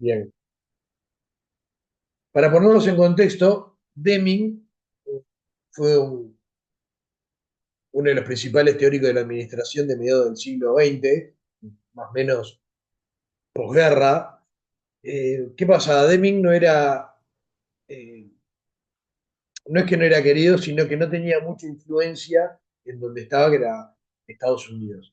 Bien. Para ponerlos en contexto, Deming fue uno de los principales teóricos de la administración de mediados del siglo XX, más o menos posguerra. ¿Qué pasa? Deming eh, no es que no era querido, sino que no tenía mucha influencia en donde estaba, que era Estados Unidos.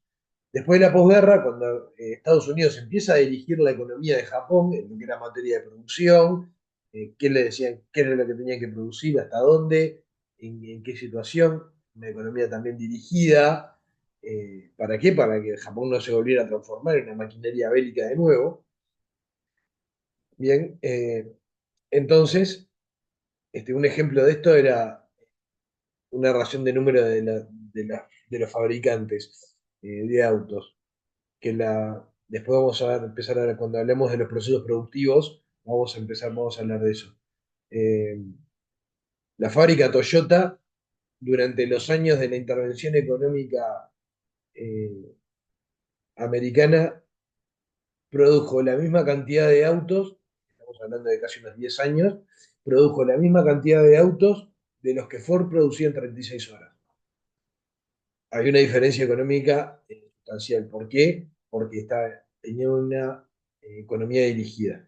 Después de la posguerra, cuando Estados Unidos empieza a dirigir la economía de Japón, en lo que era materia de producción, qué le decían, qué era lo que tenían que producir, hasta dónde, en qué situación, una economía también dirigida, ¿para qué? Para que Japón no se volviera a transformar en una maquinaria bélica de nuevo. Bien, entonces, un ejemplo de esto era una ración de número de los fabricantes de autos, después vamos a empezar a ver, cuando hablemos de los procesos productivos, vamos a hablar de eso. Eh, la fábrica Toyota, durante los años de la intervención económica eh, americana, produjo la misma cantidad de autos, estamos hablando de casi unos 10 años, produjo la misma cantidad de autos de los que Ford producía en 36 horas. Hay una diferencia económica sustancial. ¿Por qué? Porque tenía una economía dirigida.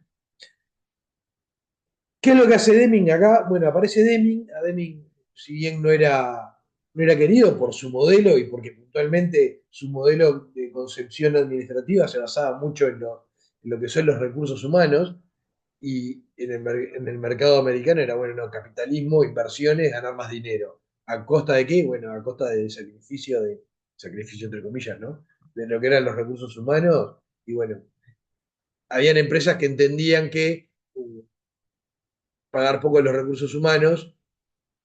¿Qué es lo que hace Deming acá? Bueno, aparece Deming. A Deming, si bien no era querido por su modelo y porque puntualmente su modelo de concepción administrativa se basaba mucho en lo que son los recursos humanos, y en el mercado americano era, bueno, no, capitalismo, inversiones, ganar más dinero. ¿A costa de qué? Bueno, a costa del sacrificio entre comillas, ¿no? De lo que eran los recursos humanos. Y bueno, habían empresas que entendían que pagar poco los recursos humanos,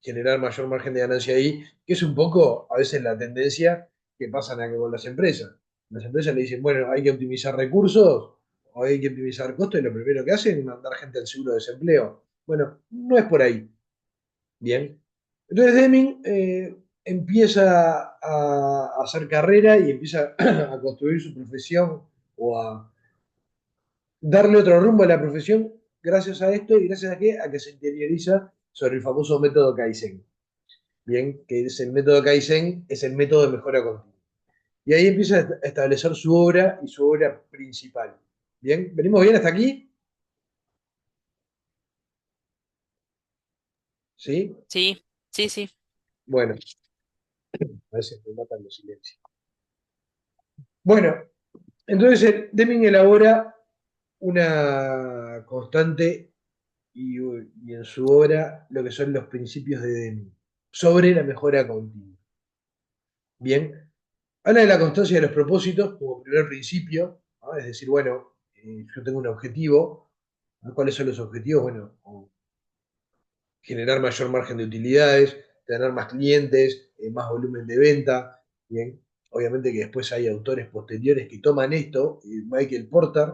generar mayor margen de ganancia ahí, que es un poco a veces la tendencia que pasan acá con las empresas. Las empresas le dicen, bueno, hay que optimizar recursos o hay que optimizar costos, y lo primero que hacen es mandar gente al seguro de desempleo. Bueno, no es por ahí. Bien. Entonces Deming empieza a hacer carrera y empieza a construir su profesión o a darle otro rumbo a la profesión gracias a esto y gracias a qué? A que se interioriza sobre el famoso método Kaizen. Bien, que es el método Kaizen, es el método de mejora continua. Y ahí empieza a establecer su obra y su obra principal. Bien, ¿venimos bien hasta aquí? ¿Sí? Sí, sí, sí. Bueno, a veces me matan los silencios. Bueno, entonces Deming elabora una constante y en su obra lo que son los principios de Deming sobre la mejora continua. Bien, habla de la constancia de los propósitos como primer principio, ¿no? Es decir, bueno, yo tengo un objetivo, ¿no? ¿Cuáles son los objetivos? Bueno, generar mayor margen de utilidades, tener más clientes, más volumen de venta. Bien, obviamente que después hay autores posteriores que toman esto. Michael Porter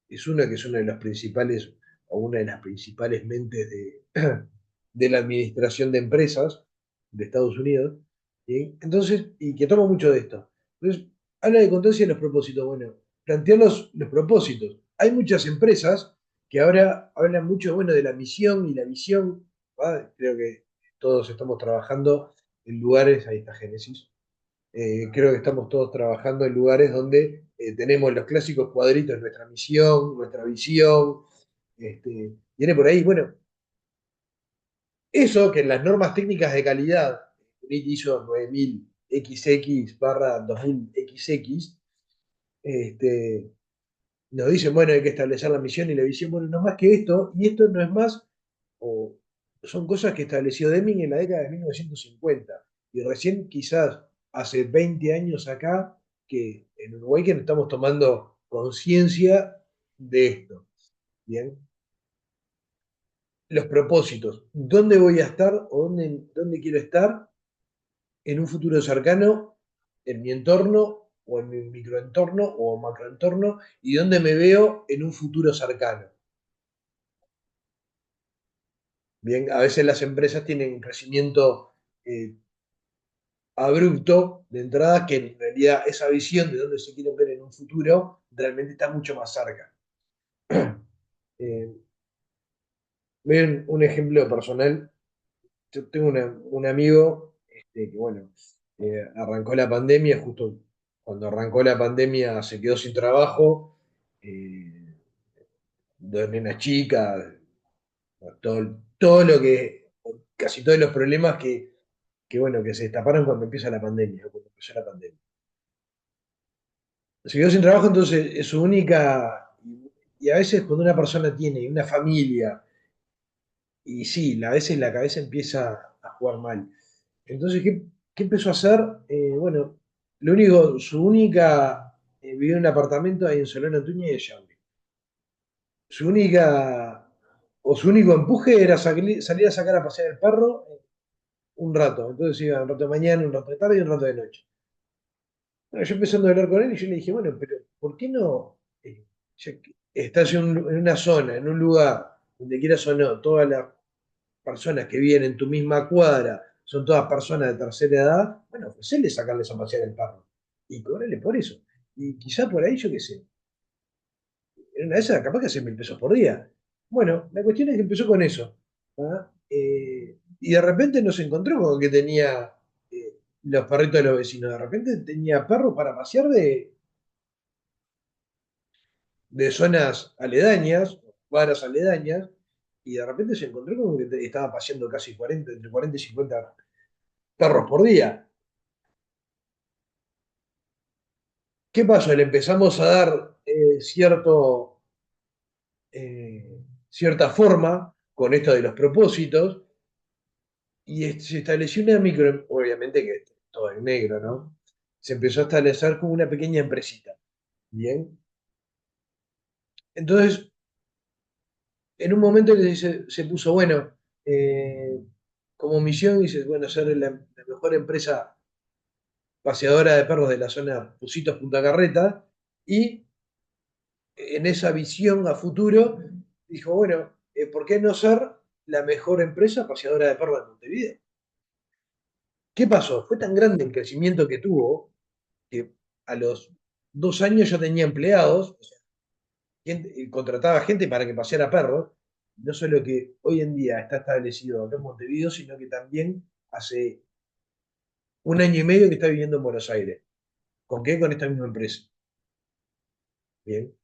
es uno de los principales o una de las principales mentes de la administración de empresas de Estados Unidos. ¿Sí? Entonces, y que toma mucho de esto. Entonces, habla de constancia en los propósitos. Bueno, plantear los propósitos. Hay muchas empresas que ahora hablan mucho, bueno, de la misión y la visión. ¿Va? Creo que todos estamos trabajando en lugares, ahí está Génesis, creo que estamos todos trabajando en lugares donde tenemos los clásicos cuadritos, nuestra misión, nuestra visión, viene por ahí. Bueno, eso que en las normas técnicas de calidad, NIT ISO 9000 XX/2000 XX, nos dicen, bueno, hay que establecer la misión y la visión. Bueno, no más que esto, y esto no es más, o son cosas que estableció Deming en la década de 1950, y recién quizás hace 20 años acá, que en Uruguay que estamos tomando conciencia de esto. Bien, los propósitos, ¿dónde voy a estar o dónde quiero estar en un futuro cercano, en mi entorno o en mi microentorno o macroentorno, y dónde me veo en un futuro cercano? Bien, a veces las empresas tienen un crecimiento eh, abrupto de entrada, que en realidad esa visión de dónde se quieren ver en un futuro realmente está mucho más cerca. Ven un ejemplo personal. Yo tengo un amigo que, bueno, arrancó la pandemia, justo cuando arrancó la pandemia se quedó sin trabajo, eh, dos nenas chicas, todo lo que, casi todos los problemas bueno, que se destaparon cuando empieza la pandemia, cuando empezó la pandemia. Se quedó sin trabajo, entonces es su única, y a veces cuando una persona tiene una familia, y sí, a veces la cabeza empieza a jugar mal. Entonces, ¿qué empezó a hacer? Bueno, su única, vivía en un apartamento ahí en Solano, Tuña y de Yaure. Su único empuje era salir a sacar a pasear el perro un rato. Entonces iba un rato de mañana, un rato de tarde y un rato de noche. Bueno, yo empezando a hablar con él y yo le dije, bueno, pero ¿por qué no? Ya que estás en una zona, en un lugar, donde quieras o no, todas las personas que viven en tu misma cuadra son todas personas de tercera edad, bueno, ofrecerle sacarles a pasear el perro y cobrarle por eso. Y quizá por ahí, yo qué sé, en una de esas capaz que hace 1.000 pesos por día. Bueno, la cuestión es que empezó con eso. ¿Ah? Y de repente nos encontró con que tenía los perritos de los vecinos. De repente tenía perros para pasear de zonas aledañas, cuadras aledañas, y de repente se encontró con que estaba paseando casi 40, entre 40 y 50 perros por día. ¿Qué pasó? Le empezamos a dar cierta forma con esto de los propósitos y se estableció una micro, obviamente que todo en negro, ¿no? Se empezó a establecer como una pequeña empresita. Bien. Entonces, en un momento se puso, bueno, eh, como misión, dice, bueno, ser la mejor empresa paseadora de perros de la zona Pusitos Punta Carreta y en esa visión a futuro, dijo, bueno, ¿por qué no ser la mejor empresa paseadora de perros de Montevideo? ¿Qué pasó? Fue tan grande el crecimiento que tuvo que a los 2 años ya tenía empleados, o sea, contrataba gente para que paseara perros, no solo que hoy en día está establecido acá en Montevideo, sino que también hace 1 año y medio que está viviendo en Buenos Aires. ¿Con qué? Con esta misma empresa. Bien.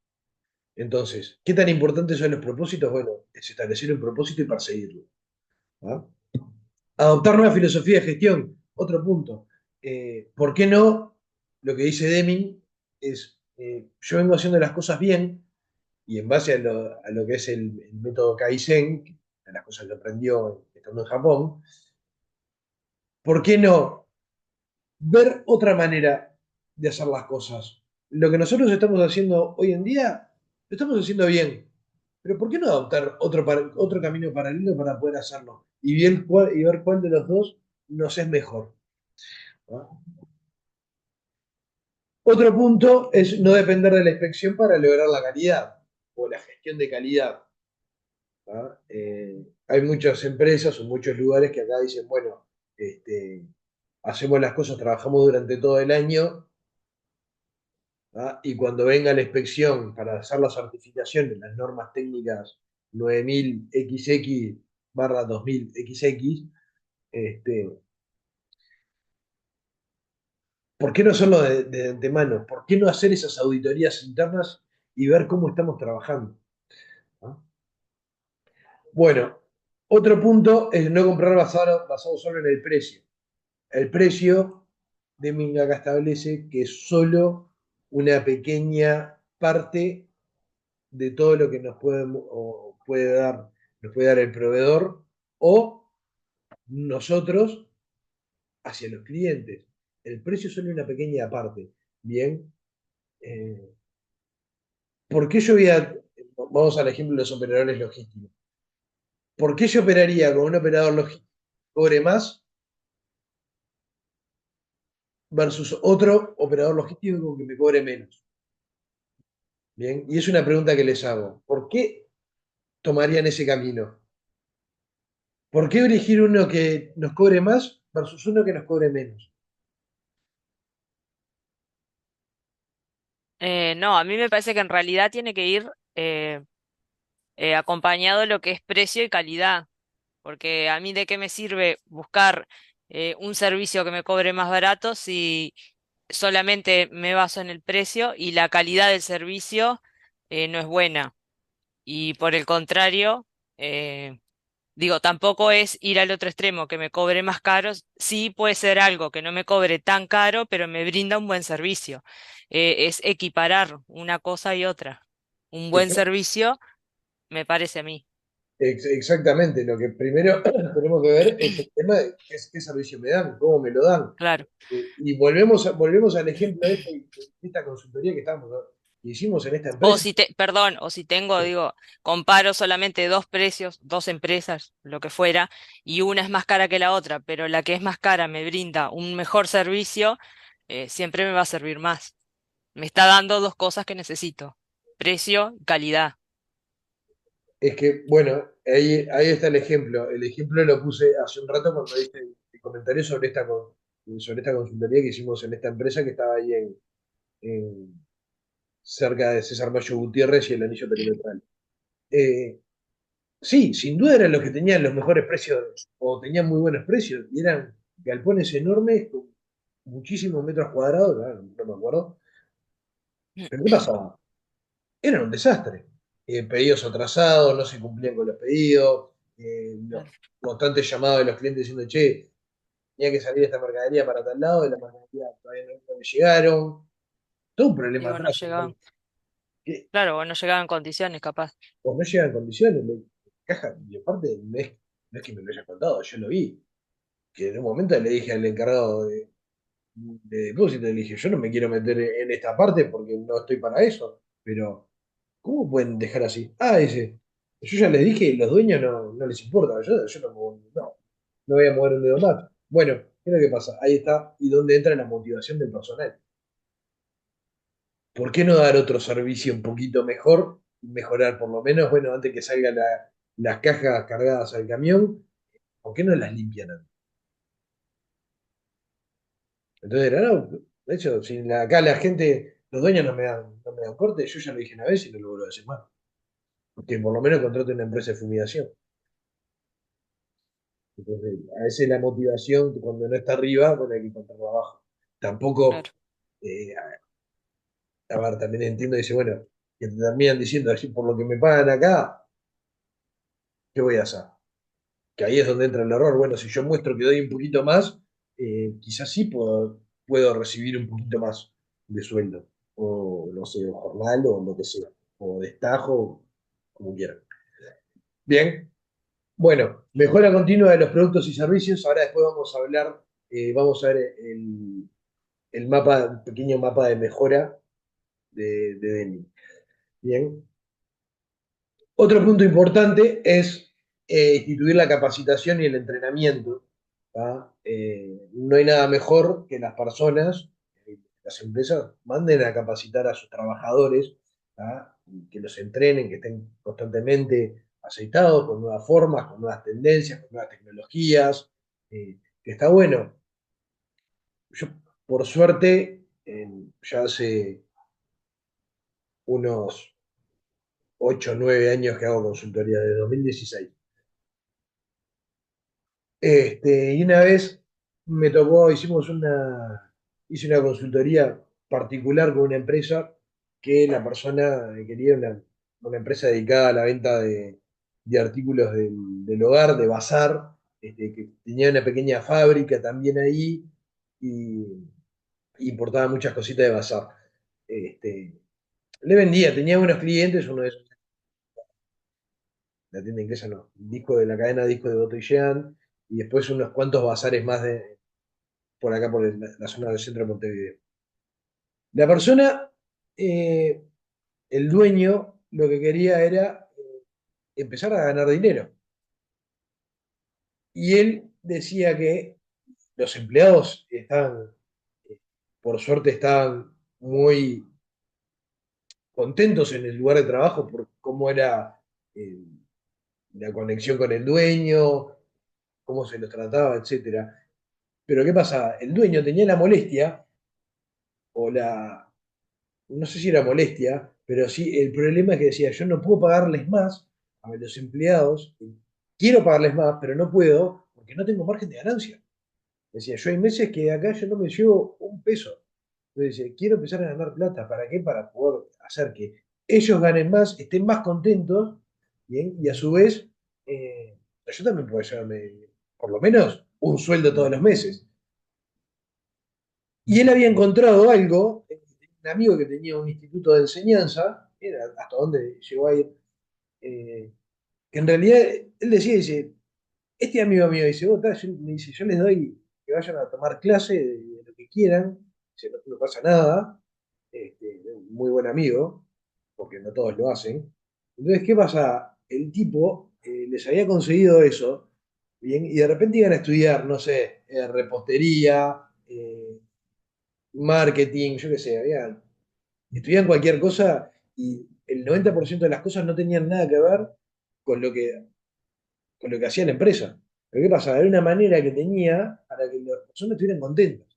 Entonces, ¿qué tan importantes son los propósitos? Bueno, es establecer un propósito y perseguirlo. ¿Ah? Adoptar nueva filosofía de gestión, otro punto. ¿Por qué no? Lo que dice Deming es, yo vengo haciendo las cosas bien y en base a lo que es el método Kaizen, que de las cosas que aprendió estando en Japón, ¿por qué no ver otra manera de hacer las cosas? Lo que nosotros estamos haciendo hoy en día, lo estamos haciendo bien, pero ¿por qué no adoptar otro camino paralelo para poder hacerlo? Y ver cuál de los dos nos es mejor. ¿No? Otro punto es no depender de la inspección para lograr la calidad o la gestión de calidad. ¿Ah? Hay muchas empresas o muchos lugares que acá dicen, bueno, hacemos las cosas, trabajamos durante todo el año, ¿ah? Y cuando venga la inspección para hacer la certificación de las normas técnicas 9000XX/2000XX, este, ¿por qué no hacerlo de antemano? ¿Por qué no hacer esas auditorías internas y ver cómo estamos trabajando? ¿Ah? Bueno, otro punto es no comprar basado solo en el precio. El precio de Minga acá establece que es solo una pequeña parte de todo lo que nos puede dar el proveedor o nosotros hacia los clientes. El precio es solo una pequeña parte. Bien, eh, ¿por qué vamos al ejemplo de los operadores logísticos? ¿Por qué yo operaría con un operador logístico que cobre más versus otro operador logístico que me cobre menos? Bien, y es una pregunta que les hago. ¿Por qué tomarían ese camino? ¿Por qué elegir uno que nos cobre más versus uno que nos cobre menos? No, a mí me parece que en realidad tiene que ir acompañado de lo que es precio y calidad, porque a mí de qué me sirve buscar un servicio que me cobre más barato si solamente me baso en el precio y la calidad del servicio no es buena. Y por el contrario, eh, digo, tampoco es ir al otro extremo que me cobre más caro. Sí puede ser algo que no me cobre tan caro, pero me brinda un buen servicio. Es equiparar una cosa y otra. Un buen Exa- servicio, me parece a mí. Exactamente, lo que primero tenemos que ver es el tema de qué servicio me dan, cómo me lo dan. Claro. Y volvemos al ejemplo de esta consultoría que hicimos en esta O empresa. si perdón, o si tengo, digo, comparo solamente dos precios, dos empresas, lo que fuera, y una es más cara que la otra, pero la que es más cara me brinda un mejor servicio, siempre me va a servir más. Me está dando dos cosas que necesito, precio y calidad. Es que, bueno, ahí está el ejemplo. El ejemplo lo puse hace un rato cuando hice el comentario sobre esta consultoría que hicimos en esta empresa que estaba ahí cerca de César Mayo Gutiérrez y el anillo perimetral. Eh, sí, sin duda eran los que tenían los mejores precios o tenían muy buenos precios y eran galpones enormes con muchísimos metros cuadrados, no me acuerdo. Pero ¿qué pasaba? Eran un desastre. Pedidos atrasados, no se cumplían con los pedidos, los Claro. constantes llamados de los clientes diciendo, che, tenía que salir esta mercadería para tal lado y la mercadería todavía no me llegaron. Todo un problema Digo, no atrás, llegaban, que claro, o no llegaban en condiciones, capaz. pues no llegan en condiciones. Caja, y aparte, no es que me lo haya contado, yo lo vi. Que en un momento le dije al encargado de depósito, le dije, yo no me quiero meter en esta parte porque no estoy para eso, pero ¿cómo pueden dejar así? Ah, dice, yo ya les dije, los dueños no les importa, yo no voy a mover un dedo más. Bueno, ¿qué es lo que pasa? Ahí está, y dónde entra la motivación del personal. ¿Por qué no dar otro servicio un poquito mejor? Mejorar por lo menos, bueno, antes que salgan las cajas cargadas al camión, ¿por qué no las limpian antes? Entonces era, no, de hecho, si acá la gente, los dueños no me dan corte, yo ya lo dije una vez y no lo vuelvo a decir más. Que por lo menos contrate una empresa de fumigación. Entonces, a veces la motivación, cuando no está arriba, bueno, hay que encontrarla abajo. Tampoco, Claro. a ver, también entiendo, dice, bueno, que te terminan diciendo así, por lo que me pagan acá, ¿qué voy a hacer? Que ahí es donde entra el error. Bueno, si yo muestro que doy un poquito más, quizás sí puedo recibir un poquito más de sueldo, o no sé, o jornal, o lo que sea, o destajo, como quieran. Bien, bueno, mejora continua de los productos y servicios. Ahora después vamos a ver el mapa, el pequeño mapa de mejora de Deni. Bien. Otro punto importante es instituir la capacitación y el entrenamiento. ¿tá? No hay nada mejor que las personas, las empresas, manden a capacitar a sus trabajadores, ¿tá? Y que los entrenen, que estén constantemente aceitados con nuevas formas, con nuevas tendencias, con nuevas tecnologías, que está bueno. Yo, por suerte, ya hace unos 8 o 9 años que hago consultoría, de 2016. Y una vez hice una consultoría particular con una empresa que la persona quería una empresa dedicada a la venta de artículos del hogar, de bazar, que tenía una pequeña fábrica también ahí y importaba muchas cositas de bazar. Este, le vendía, tenía buenos clientes, uno de esos, la tienda inglesa no, disco de la cadena disco de Botellán, y después unos cuantos bazares más por acá, por la zona del centro de Montevideo. La persona, eh, el dueño, lo que quería era empezar a ganar dinero. Y él decía que los empleados eh, por suerte, estaban muy contentos en el lugar de trabajo por cómo era eh, la conexión con el dueño, cómo se los trataba, etcétera. Pero ¿qué pasaba? El dueño tenía la molestia o no sé si era molestia, pero sí, el problema es que decía, yo no puedo pagarles más a los empleados, quiero pagarles más, pero no puedo porque no tengo margen de ganancia. Decía, yo hay meses que acá yo no me llevo un peso. Entonces decía, quiero empezar a ganar plata. ¿Para qué? Para poder hacer que ellos ganen más, estén más contentos, ¿bien? Y a su vez, yo también puedo llevarme por lo menos un sueldo todos los meses. Y él había encontrado algo, un amigo que tenía un instituto de enseñanza, era hasta donde llegó a ir, que en realidad él decía, dice, este amigo mío dice, vos, me dice, yo les doy que vayan a tomar clase de lo que quieran, dice, no, no pasa nada, un muy buen amigo, porque no todos lo hacen. Entonces, ¿qué pasa? El tipo les había conseguido eso, bien, y de repente iban a estudiar, no sé, repostería, marketing, yo qué sé, estudiaban cualquier cosa y el 90% de las cosas no tenían nada que ver con lo que con lo que hacía la empresa. Pero ¿qué pasa? Era una manera que tenía para que las personas estuvieran contentas.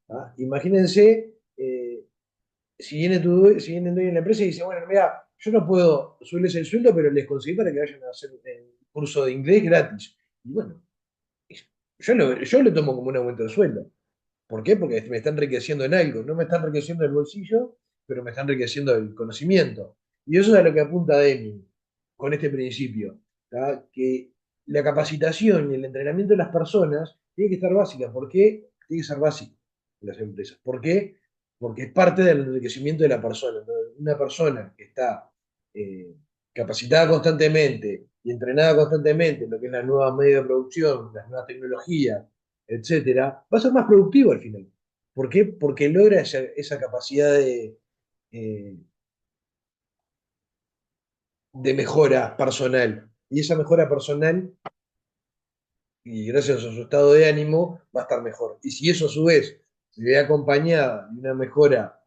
¿Ah? Imagínense, si viene el dueño de la empresa y dice, bueno, mira, yo no puedo subirles el sueldo, pero les conseguí para que vayan a hacer un curso de inglés gratis. Y bueno, yo lo tomo como un aumento de sueldo. ¿Por qué? Porque me está enriqueciendo en algo. No me está enriqueciendo el bolsillo, pero me está enriqueciendo el conocimiento. Y eso es a lo que apunta Deming con este principio. ¿Tá? Que la capacitación y el entrenamiento de las personas tiene que estar básica. ¿Por qué? Tiene que ser básico en las empresas. ¿Por qué? Porque es parte del enriquecimiento de la persona. Entonces, una persona que está eh, capacitada constantemente y entrenada constantemente en lo que es la nueva medio de producción, las nuevas tecnologías, etcétera, va a ser más productivo al final. ¿Por qué? Porque logra esa capacidad eh, de mejora personal. Y esa mejora personal, y gracias a su estado de ánimo, va a estar mejor. Y si eso a su vez se ve acompañada de una mejora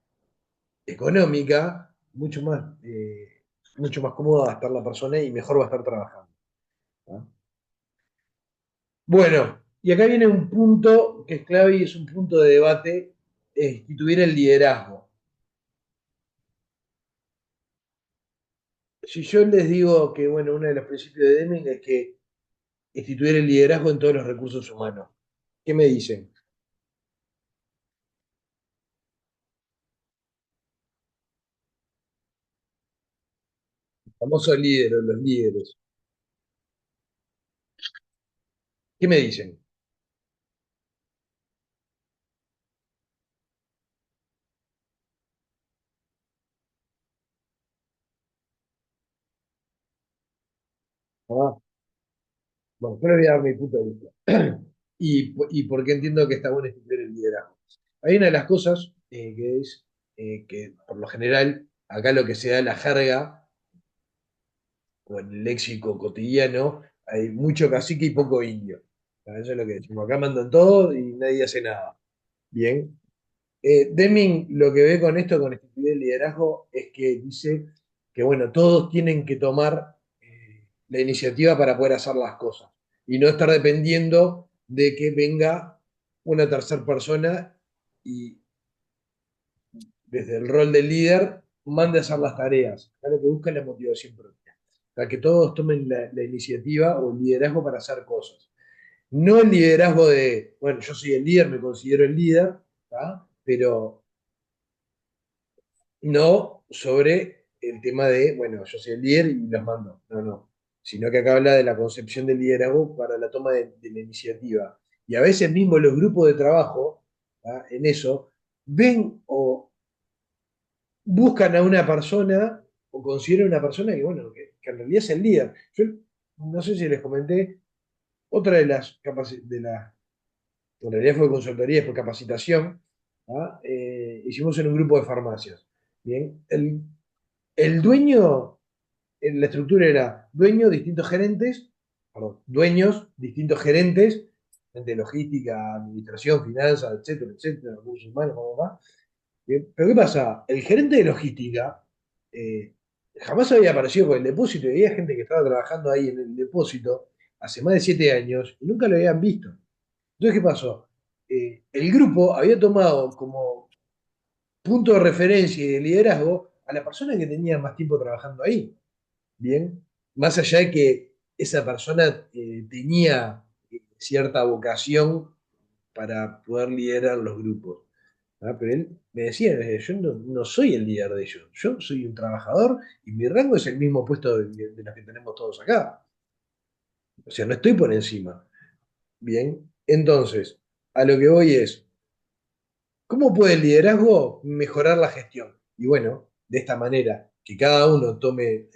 económica, mucho más cómoda va a estar la persona y mejor va a estar trabajando. ¿No? Bueno, y acá viene un punto que es clave y es un punto de debate, instituir el liderazgo. Si yo les digo que, bueno, uno de los principios de Deming es que instituir el liderazgo en todos los recursos humanos, ¿qué me dicen? El famoso líder o los líderes. ¿Qué me dicen? Ah, bueno, yo les voy a dar mi punto de vista. Y por qué entiendo que está bueno instituir el liderazgo. Hay una de las cosas que es que, por lo general, acá lo que se da en la jerga o en el léxico cotidiano, hay mucho cacique y poco indio. Eso es lo que decimos. Acá mandan todo y nadie hace nada. Bien. Deming lo que ve con esto, con instituir el liderazgo, es que dice que, bueno, todos tienen que tomar la iniciativa para poder hacer las cosas y no estar dependiendo de que venga una tercera persona y desde el rol del líder mande a hacer las tareas. Acá lo que busca es la motivación propia. Para que todos tomen la iniciativa o el liderazgo para hacer cosas. No el liderazgo de, bueno, yo soy el líder, me considero el líder, ¿tá? Pero no sobre el tema de, bueno, yo soy el líder y los mando. No, no. Sino que acá habla de la concepción del liderazgo para la toma de la iniciativa. Y a veces mismo los grupos de trabajo, ¿tá? En eso, ven o buscan a una persona o consideran una persona que, bueno, que en realidad es el líder. Yo no sé si les comenté, otra de en realidad fue consultoría, fue capacitación, ¿tá? Hicimos en un grupo de farmacias. Bien, el dueño, en la estructura era dueño, distintos gerentes, perdón, dueños, distintos gerentes, de logística, administración, finanzas, etcétera, etcétera, recursos humanos, va. Bien, pero ¿qué pasa? El gerente de logística eh, jamás había aparecido con el depósito y había gente que estaba trabajando ahí en el depósito hace más de 7 años y nunca lo habían visto. Entonces, ¿qué pasó? El grupo había tomado como punto de referencia y de liderazgo a la persona que tenía más tiempo trabajando ahí. Bien. más allá de que esa persona tenía cierta vocación para poder liderar los grupos. ¿Ah? Pero él me decía, yo no soy el líder de ellos, yo soy un trabajador y mi rango es el mismo puesto de los que tenemos todos acá. O sea, no estoy por encima. Bien, entonces, a lo que voy es, ¿cómo puede el liderazgo mejorar la gestión? Y bueno, de esta manera, que cada uno tome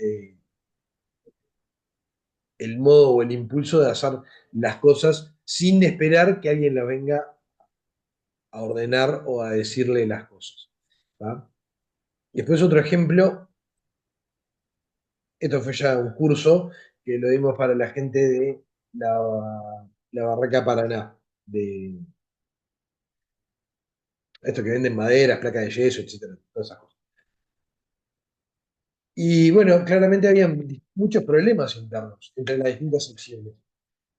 el modo o el impulso de hacer las cosas sin esperar que alguien la venga a ordenar o a decirle las cosas. ¿Tá? Después otro ejemplo, esto fue ya un curso que lo dimos para la gente de la Barraca Paraná, de esto que venden maderas, placas de yeso, etcétera, todas esas cosas. Y bueno, claramente había muchos problemas internos entre las distintas secciones.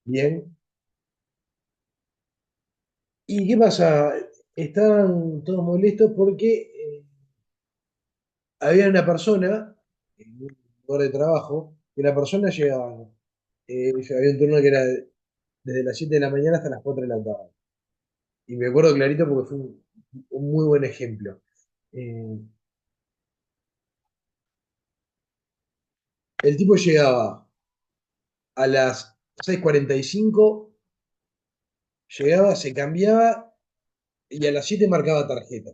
Bien, ¿y qué pasa? Estaban todos molestos porque había una persona en un lugar de trabajo, que la persona llegaba, había un turno que era desde las 7 de la mañana hasta las 4 de la tarde. Y me acuerdo clarito porque fue un muy buen ejemplo. Eh, el tipo llegaba a las 6:45, llegaba, se cambiaba y a las 7 marcaba tarjeta.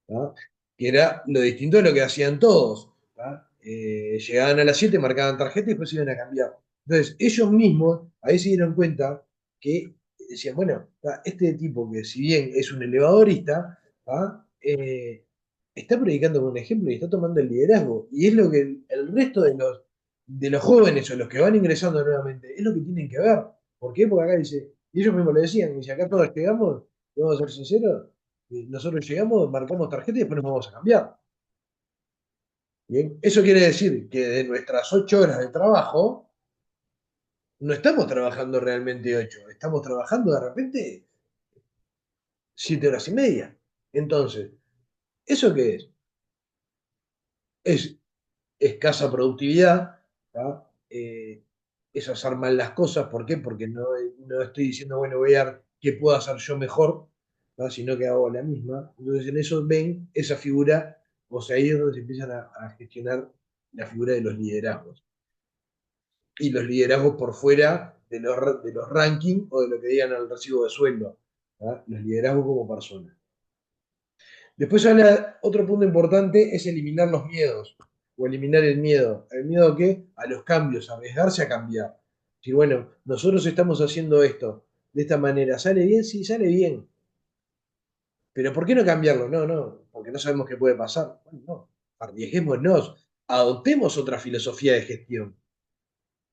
¿Tá? Que era lo distinto de lo que hacían todos. ¿Tá? Llegaban a las 7 marcaban tarjeta y después se iban a cambiar. Entonces, ellos mismos ahí se dieron cuenta que decían, bueno, ¿tá? Este tipo que si bien es un elevadorista, ¿tá? Está predicando con un ejemplo y está tomando el liderazgo. Y es lo que el resto de los jóvenes o los que van ingresando nuevamente, es lo que tienen que ver. ¿Por qué? Porque acá dice, y ellos mismos lo decían, dice, acá todos llegamos, vamos a ser sinceros, nosotros llegamos, marcamos tarjeta y después nos vamos a cambiar. Bien, eso quiere decir que de nuestras 8 horas de trabajo, no estamos trabajando realmente 8, estamos trabajando de repente 7 horas y media. Entonces, ¿eso qué es? Es escasa productividad, ¿tá? Es hacer mal las cosas. ¿Por qué? Porque no estoy diciendo, bueno, voy a ver qué puedo hacer yo mejor, ¿tá? Sino que hago la misma. Entonces, en eso ven esa figura, o sea, ahí es donde se empiezan a gestionar la figura de los liderazgos. Y los liderazgos por fuera de los rankings o de lo que digan al recibo de sueldo. ¿Tá? Los liderazgos como personas. Después habla, otro punto importante es eliminar los miedos o eliminar el miedo. ¿El miedo a qué? A los cambios, a arriesgarse a cambiar. Si bueno, nosotros estamos haciendo esto de esta manera, ¿sale bien? Sí, sale bien. Pero ¿por qué no cambiarlo? No, no, porque no sabemos qué puede pasar. Bueno, no, arriesguémonos, adoptemos otra filosofía de gestión,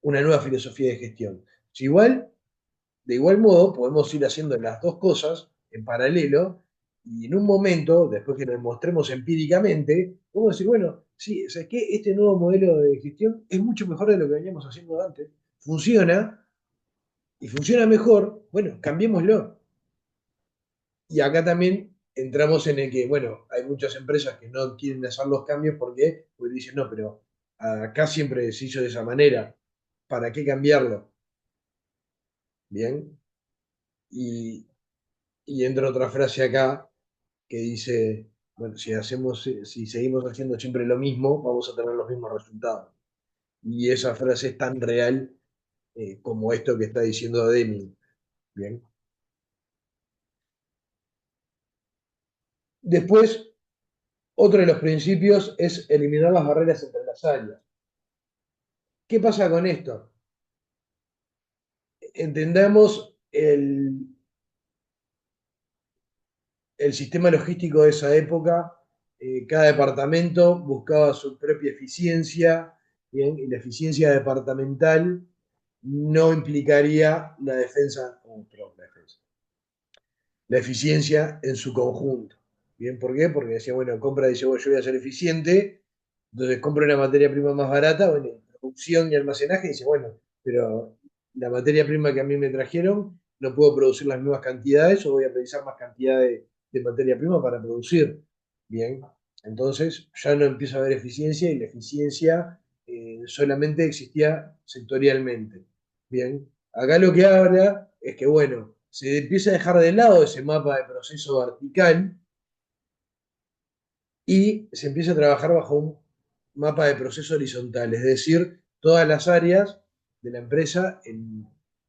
una nueva filosofía de gestión. Si igual de igual modo, podemos ir haciendo las dos cosas en paralelo y en un momento, después que nos mostremos empíricamente, podemos decir, bueno, sí, ¿sabes qué? Este nuevo modelo de gestión es mucho mejor de lo que veníamos haciendo antes. Funciona y funciona mejor, bueno, cambiémoslo. Y acá también entramos en el que, bueno, hay muchas empresas que no quieren hacer los cambios porque dicen, no, pero acá siempre se hizo de esa manera. ¿Para qué cambiarlo? Bien. Y, y entra otra frase acá que dice, bueno, si seguimos haciendo siempre lo mismo, vamos a tener los mismos resultados. Y esa frase es tan real como esto que está diciendo Deming. Bien. Después, otro de los principios es eliminar las barreras entre las áreas. ¿Qué pasa con esto? Entendamos el sistema logístico de esa época. Cada departamento buscaba su propia eficiencia, ¿bien? Y la eficiencia departamental no implicaría la defensa, perdón, la eficiencia en su conjunto. ¿Bien? ¿Por qué? Porque decía, bueno, compra dice, bueno, yo voy a ser eficiente, entonces compra una materia prima más barata, bueno, producción y almacenaje, dice, bueno, pero la materia prima que a mí me trajeron, no puedo producir las mismas cantidades o voy a precisar más cantidad de materia prima para producir. Bien, entonces ya no empieza a haber eficiencia y la eficiencia solamente existía sectorialmente. Bien, acá lo que habla es que, bueno, se empieza a dejar de lado ese mapa de proceso vertical y se empieza a trabajar bajo un mapa de proceso horizontal, es decir, todas las áreas de la empresa en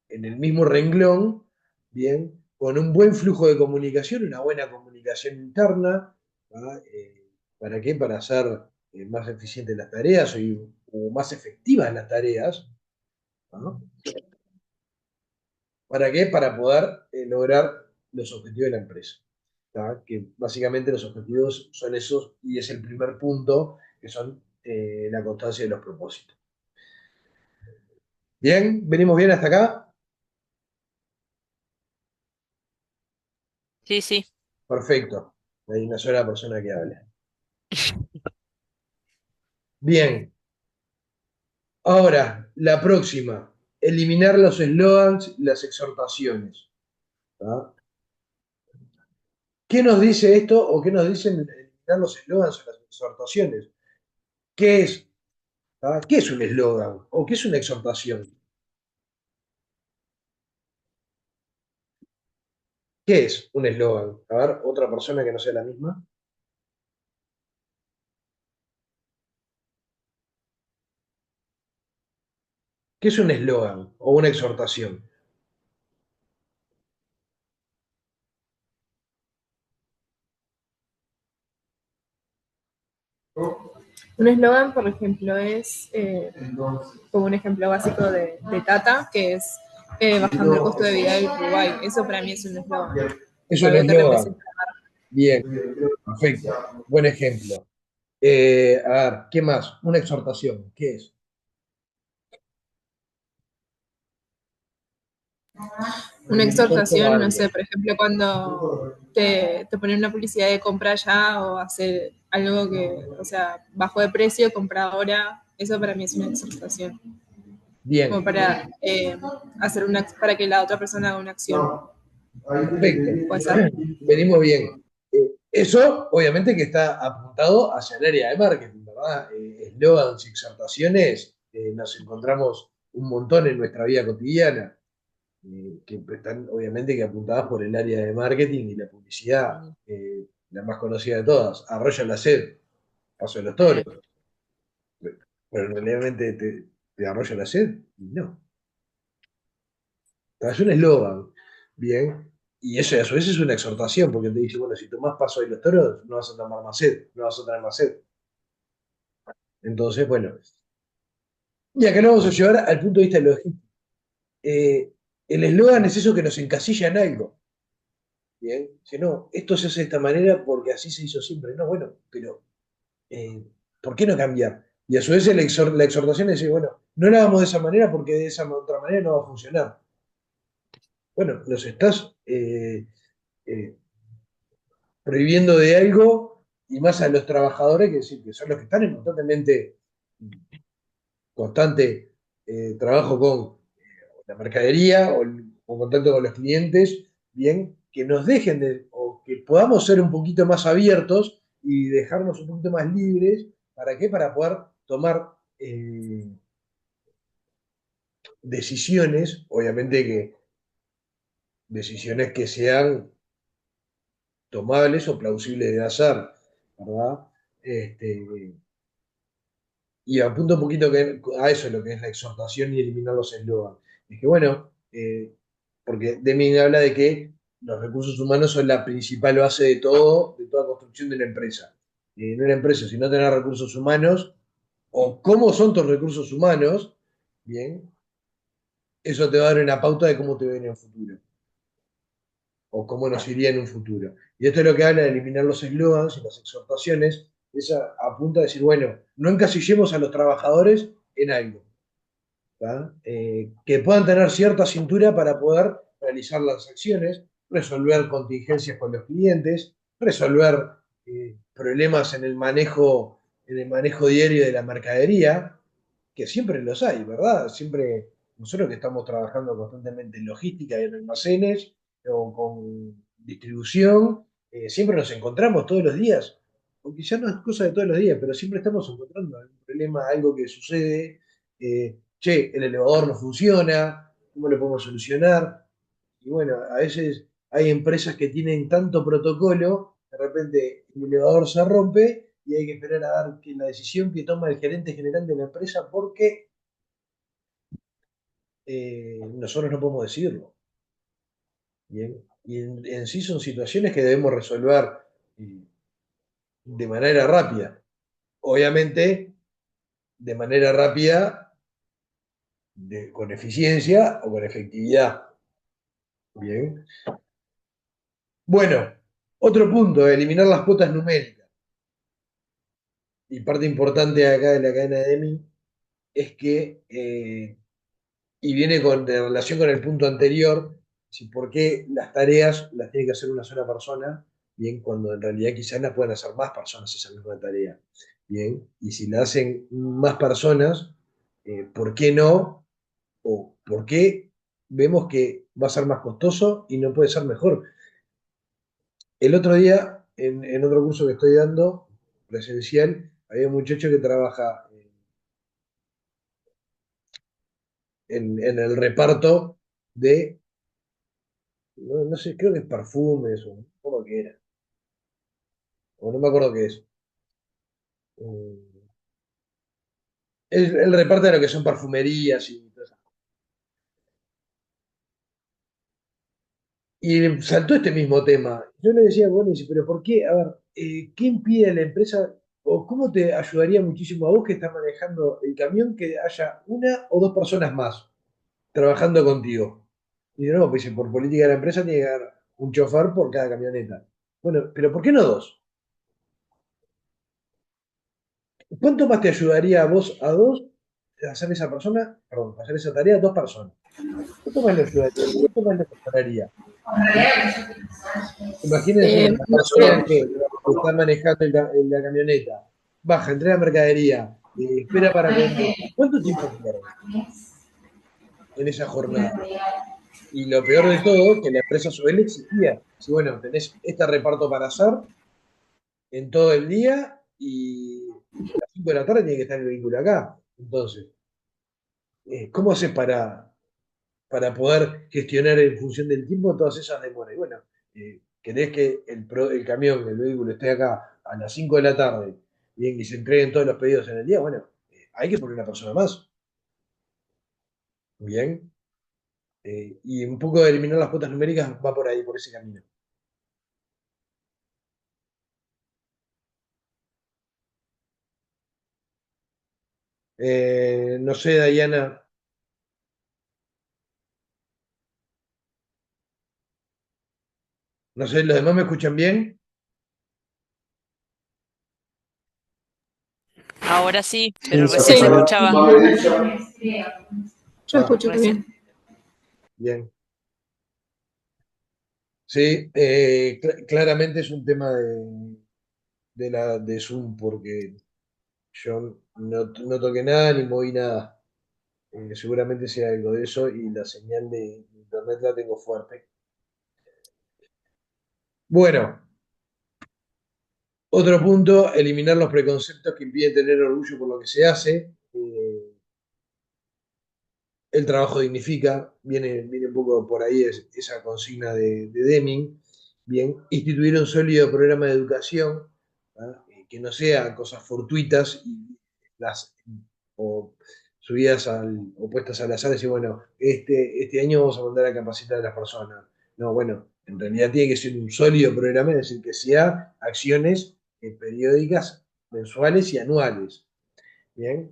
el mismo renglón, bien, con un buen flujo de comunicación, una buena comunicación interna, ¿ah? ¿Para qué? Para hacer más eficientes las tareas o más efectivas las tareas, ¿no? ¿Para qué? Para poder lograr los objetivos de la empresa. ¿Tá? Que básicamente los objetivos son esos y es el primer punto, que son la constancia de los propósitos. Bien, venimos bien hasta acá. Sí, sí. Perfecto. Hay una sola persona que habla. Bien, ahora, la próxima. Eliminar los eslogans y las exhortaciones. ¿Tá? ¿Qué nos dice esto o qué nos dicen eliminar los eslogans o las exhortaciones? ¿Qué es? ¿Tá? ¿Qué es un eslogan o qué es una exhortación? ¿Qué es un eslogan? A ver, otra persona que no sea la misma. ¿Qué es un eslogan o una exhortación? Un eslogan, por ejemplo, es como un ejemplo básico de Tata, que es bajando el costo de vida del Uruguay. Eso para mí es un eslogan. Es un Algo que eslogan. representa. Bien, perfecto. Buen ejemplo. A ver, ¿qué más? Una exhortación. ¿Qué es? Una Exhorto a exhortación, no algo. sé, por ejemplo, cuando te ponen una publicidad de compra ya o hacer algo que, o sea, bajo de precio, compra ahora, eso para mí es una exhortación. Como Bien, para hacer para que la otra persona haga una acción. perfecto. ¿Puede ser? Venimos bien. Eso, obviamente, que está apuntado hacia el área de marketing, ¿verdad? Eslogans y exhortaciones nos encontramos un montón en nuestra vida cotidiana, que están, obviamente, que apuntadas por el área de marketing y la publicidad, Mm, la más conocida de todas, Arroyo la sed, Paso de los Toros. eh, Pero realmente te arrolla la sed, no. Es un eslogan, bien, y eso a su vez es una exhortación, porque te dice, bueno, si tomás Paso de los Toros, no vas a tomar más sed, no vas a tener más sed. Entonces, bueno, y acá lo vamos a llevar al punto de vista lógico. Eh, el eslogan es eso que nos encasilla en algo, bien, si no, esto se hace de esta manera porque así se hizo siempre, no, bueno, pero eh, ¿por qué no cambiar? Y a su vez la exhortación es decir, bueno, no la hagamos de esa manera porque de esa otra manera no va a funcionar. Bueno, los estás eh, prohibiendo de algo y más a los trabajadores, que son los que están en constante trabajo con la mercadería o contacto con los clientes, bien, que nos dejen o que podamos ser un poquito más abiertos y dejarnos un poquito más libres. ¿Para qué? Para poder tomar decisiones, obviamente que decisiones que sean tomables o plausibles de hacer, ¿verdad? Este, y apunto un poquito a eso, lo que es la exhortación y eliminar los eslogans. Es que bueno, porque Deming habla de que los recursos humanos son la principal base de todo, de toda construcción de una empresa. En una empresa, si no tenés recursos humanos, o cómo son tus recursos humanos, bien, eso te va a dar una pauta de cómo te ven en el futuro, o cómo nos iría en un futuro. Y esto es lo que habla de eliminar los eslogans y las exhortaciones, esa apunta a decir, bueno, no encasillemos a los trabajadores en algo, que puedan tener cierta cintura para poder realizar las acciones, resolver contingencias con los clientes, resolver problemas en el manejo diario de la mercadería, que siempre los hay, ¿verdad? Siempre nosotros que estamos trabajando constantemente en logística y en almacenes o con distribución, siempre nos encontramos todos los días. o quizás no es cosa de todos los días, pero siempre estamos encontrando algún problema, algo que sucede, che, el elevador no funciona, ¿cómo lo podemos solucionar? Y bueno, a veces hay empresas que tienen tanto protocolo, de repente el elevador se rompe y hay que esperar a ver que la decisión que toma el gerente general de la empresa porque nosotros no podemos decirlo. Bien. Y en sí son situaciones que debemos resolver eh, de manera rápida. Obviamente, de manera rápida, con eficiencia o con efectividad. Bien. Bueno, otro punto, eliminar las cuotas numéricas. Y parte importante acá de la cadena de Deming es que, y viene de relación con el punto anterior, si por qué las tareas las tiene que hacer una sola persona, bien, cuando en realidad quizás las pueden hacer más personas esa misma tarea. Bien, y si la hacen más personas, ¿por qué no? ¿O por qué vemos que va a ser más costoso y no puede ser mejor? El otro día, en otro curso que estoy dando, presencial, había un muchacho que trabaja en el reparto de, no sé, creo que es perfumes o no me acuerdo qué era, o no me acuerdo qué es. Mm, él reparte lo que son perfumerías y todo eso. Y saltó este mismo tema. Yo le decía, bueno, dice, pero ¿por qué? A ver, ¿qué impide a la empresa o cómo te ayudaría muchísimo a vos que estás manejando el camión que haya una o dos personas más trabajando contigo? Y de nuevo, pues dice, por política de la empresa tiene que haber un chofer por cada camioneta. Bueno, pero ¿por qué no dos? ¿Cuánto más te ayudaría a vos a dos a hacer esa persona, perdón, a hacer esa tarea a dos personas? ¿Cuánto más le ayudaría? ¿Cuánto más le mejoraría? Imagínense la No persona sé, que está manejando la camioneta, baja, entrega mercadería, espera para comer. ¿Cuánto tiempo pierde en esa jornada? Y lo peor de todo, que la empresa a su vez le exigía, si bueno, tenés este reparto para hacer en todo el día y a las 5 de la tarde tiene que estar el vehículo acá. Entonces, ¿cómo haces para poder gestionar en función del tiempo todas esas demoras? Y bueno, querés que el camión, el vehículo esté acá a las 5 de la tarde, bien, y se entreguen todos los pedidos en el día, bueno, hay que poner una persona más, bien, y un poco de eliminar las cuotas numéricas va por ahí, por ese camino. No sé, Diana, no sé, ¿los demás me escuchan bien? Ahora sí, Sí, pero se recién se sí, escucha escuchaba. yo Ah, escucho Recién. bien. bien. Sí, claramente es un tema de Zoom, porque yo no toqué nada ni moví nada. Seguramente sea algo de eso y la señal de internet la tengo fuerte. Bueno, otro punto, eliminar los preconceptos que impiden tener orgullo por lo que se hace. El trabajo dignifica, viene un poco por ahí esa consigna de Deming. Bien, instituir un sólido programa de educación, ¿ah? Que no sea cosas fortuitas y las o subidas o puestas al azar y decir, bueno, este año vamos a mandar a capacitar a las personas. No, bueno, en realidad tiene que ser un sólido programa, es decir, que sea acciones periódicas, mensuales y anuales. Bien.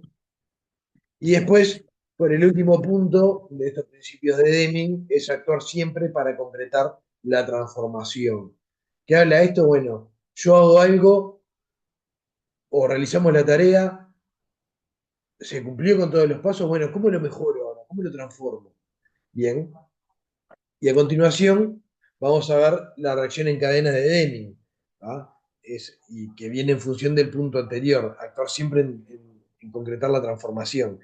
Y después, por el último punto de estos principios de Deming, es actuar siempre para concretar la transformación. ¿Qué habla esto? Bueno, yo hago algo o realizamos la tarea, se cumplió con todos los pasos, bueno, ¿cómo lo mejoro ahora? ¿Cómo lo transformo? Bien. Y a continuación vamos a ver la reacción en cadena de Deming, ¿ah? Y que viene en función del punto anterior, actuar siempre en concretar la transformación.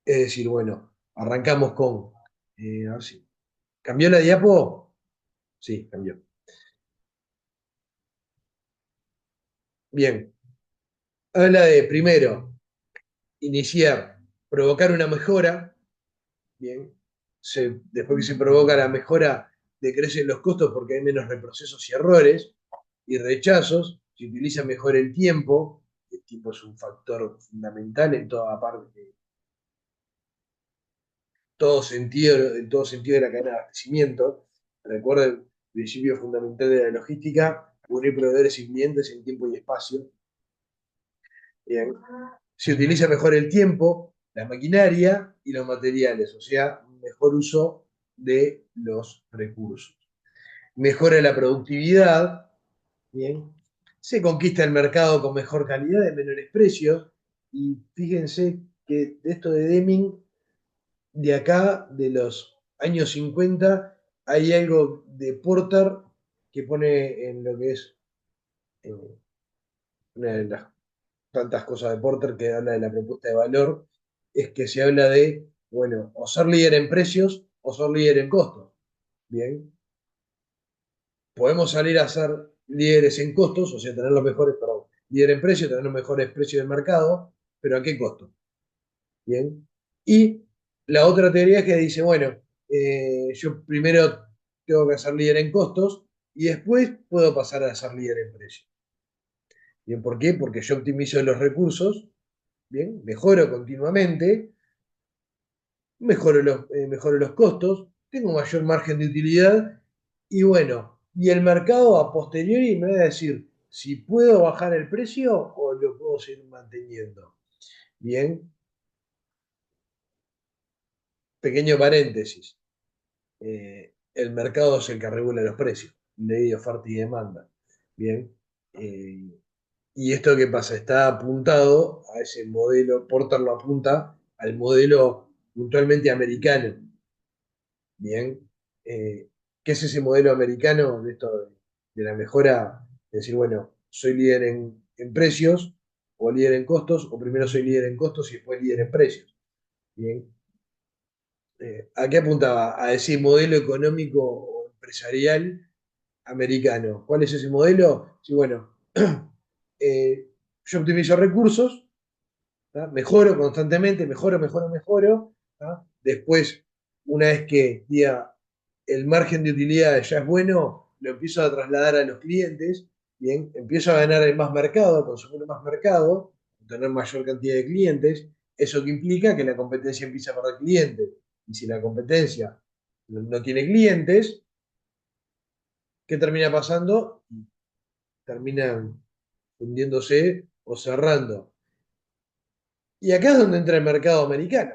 Es decir, bueno, arrancamos con, a ver si, ¿cambió la diapo? Sí, cambió. Bien, habla de, primero, iniciar, provocar una mejora. Bien, después que se provoca la mejora, decrecen los costos porque hay menos reprocesos y errores y rechazos. Se utiliza mejor el tiempo es un factor fundamental en todo sentido de la cadena de abastecimiento. Recuerda el principio fundamental de la logística: unir proveedores y clientes en tiempo y espacio. Bien. Se utiliza mejor el tiempo, la maquinaria y los materiales, o sea, mejor uso de los recursos. Mejora la productividad, bien. Se conquista el mercado con mejor calidad y menores precios. Y fíjense que de esto de Deming, de acá, de los años 50, hay algo de Porter que pone en lo que es una de las tantas cosas de Porter que habla de la propuesta de valor, es que se habla de, bueno, o ser líder en precios o ser líder en costos. Bien, podemos salir a ser líderes en costos, o sea, tener los mejores, perdón, líder en precios, tener los mejores precios del mercado, pero ¿a qué costo? Bien. Y la otra teoría es que dice, bueno, yo primero tengo que ser líder en costos y después puedo pasar a ser líder en precios. Bien, ¿por qué? Porque yo optimizo los recursos, bien, mejoro continuamente, mejoro los costos, tengo mayor margen de utilidad y bueno, y el mercado a posteriori me va a decir si puedo bajar el precio o lo puedo seguir manteniendo. Bien, pequeño paréntesis. El mercado es el que regula los precios, ley de oferta y demanda. Bien, eh, y esto qué pasa, está apuntado a ese modelo, Porter lo apunta al modelo puntualmente americano. Bien, eh, ¿qué es ese modelo americano de esto de la mejora? Es decir, bueno, soy líder en precios o líder en costos, o primero soy líder en costos y después líder en precios. Bien, ¿a qué apuntaba? A ese modelo económico o empresarial americano. ¿Cuál es ese modelo? Sí, bueno, yo optimizo recursos, ¿tá? Mejoro constantemente, mejoro. ¿Tá? Después, una vez que diga el margen de utilidad ya es bueno, lo empiezo a trasladar a los clientes, bien, empiezo a ganar más mercado, a consumir más mercado, a tener mayor cantidad de clientes. Eso que implica que la competencia empieza a perder clientes. Y si la competencia no tiene clientes, ¿qué termina pasando? Terminan hundiéndose o cerrando. Y acá es donde entra el mercado americano,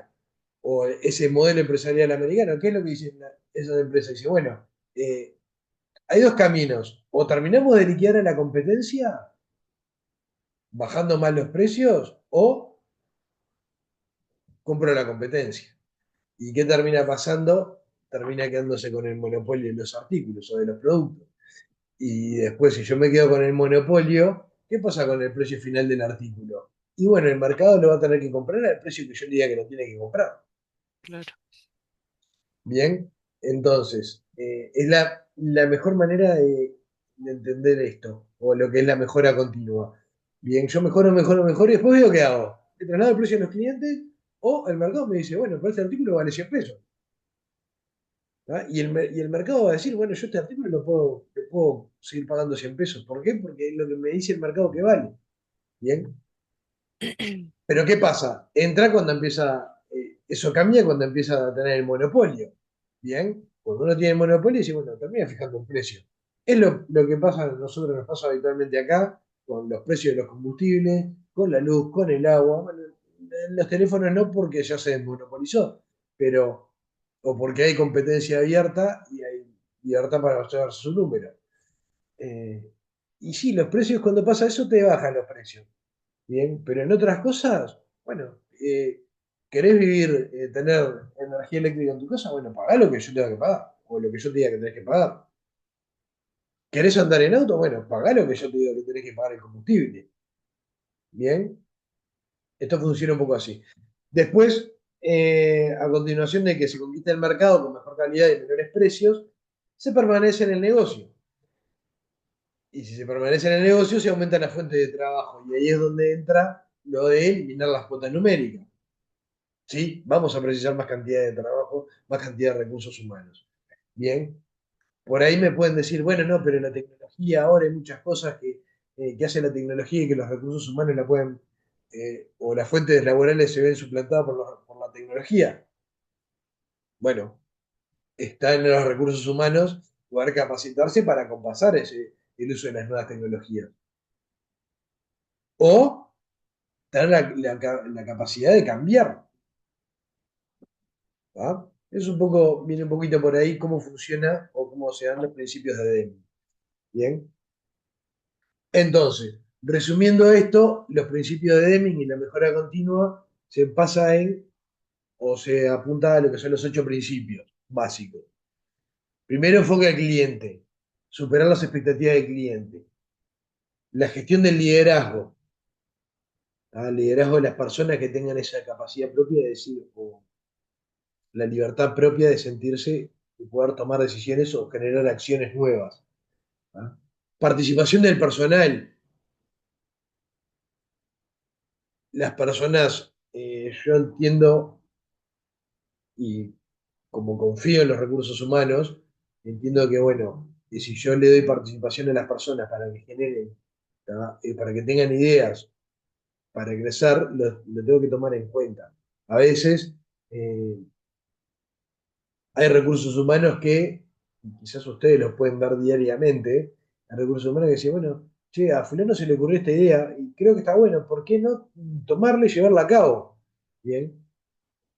o ese modelo empresarial americano. ¿Qué es lo que dicen esas empresas? Dicen, bueno, hay dos caminos. O terminamos de liquidar a la competencia bajando más los precios, o compro la competencia. ¿Y qué termina pasando? Termina quedándose con el monopolio de los artículos o de los productos. Y después, si yo me quedo con el monopolio, ¿qué pasa con el precio final del artículo? Y bueno, el mercado lo va a tener que comprar al precio que yo le diga que lo tiene que comprar. Claro. Bien, entonces, es la mejor manera de entender esto, o lo que es la mejora continua. Bien, yo mejoro, y después veo qué hago. ¿Le traslado el precio a los clientes? O el mercado me dice, bueno, pero este artículo vale 100 pesos. ¿Tá? Y el mercado va a decir, bueno, yo este artículo lo puedo seguir pagando 100 pesos. ¿Por qué? Porque es lo que me dice el mercado que vale. Bien, pero ¿qué pasa? Entra cuando empieza, eso cambia cuando empieza a tener el monopolio. Bien, cuando uno tiene el monopolio, dice, bueno, termina fijando un precio. Es lo que pasa, a nosotros nos pasa habitualmente acá, con los precios de los combustibles, con la luz, con el agua. Bueno, en los teléfonos no, porque ya se monopolizó, pero, o porque hay competencia abierta y hay libertad para llevarse su número. Eh, y sí, los precios, cuando pasa eso, te bajan los precios. Bien, pero en otras cosas, bueno, ¿querés vivir, tener energía eléctrica en tu casa? Bueno, pagá lo que yo tenga que pagar, o lo que yo te diga que tenés que pagar. ¿Querés andar en auto? Bueno, pagá lo que yo te digo que tenés que pagar el combustible. Bien, esto funciona un poco así. Después, a continuación de que se conquista el mercado con mejor calidad y menores precios, se permanece en el negocio. Y si se permanece en el negocio, se aumenta la fuente de trabajo. Y ahí es donde entra lo de eliminar las cuotas numéricas. ¿Sí? Vamos a precisar más cantidad de trabajo, más cantidad de recursos humanos. Bien. Por ahí me pueden decir, bueno, no, pero la tecnología ahora hay muchas cosas que hace la tecnología y que los recursos humanos la pueden, o las fuentes laborales se ven suplantadas por la tecnología. Bueno, está en los recursos humanos poder capacitarse para compasar el uso de las nuevas tecnologías. O tener la capacidad de cambiar. ¿Va? Es un poco, viene un poquito por ahí cómo funciona o cómo se dan los principios de Deming. Bien. Entonces, resumiendo esto, los principios de Deming y la mejora continua se pasa en, o se apunta a lo que son los 8 principios básicos. Primero, enfoque al cliente, superar las expectativas del cliente. La gestión del liderazgo, ¿tá? El liderazgo de las personas que tengan esa capacidad propia de decir, o la libertad propia de sentirse y poder tomar decisiones o generar acciones nuevas. ¿Tá? Participación del personal. Las personas, yo entiendo y como confío en los recursos humanos, entiendo que, bueno, y si yo le doy participación a las personas para que generen, para que tengan ideas, para crecer, lo tengo que tomar en cuenta. A veces eh, hay recursos humanos que, quizás ustedes los pueden ver diariamente, hay recursos humanos que dicen, bueno, che, a fulano se le ocurrió esta idea y creo que está bueno, ¿por qué no tomarla y llevarla a cabo? Bien.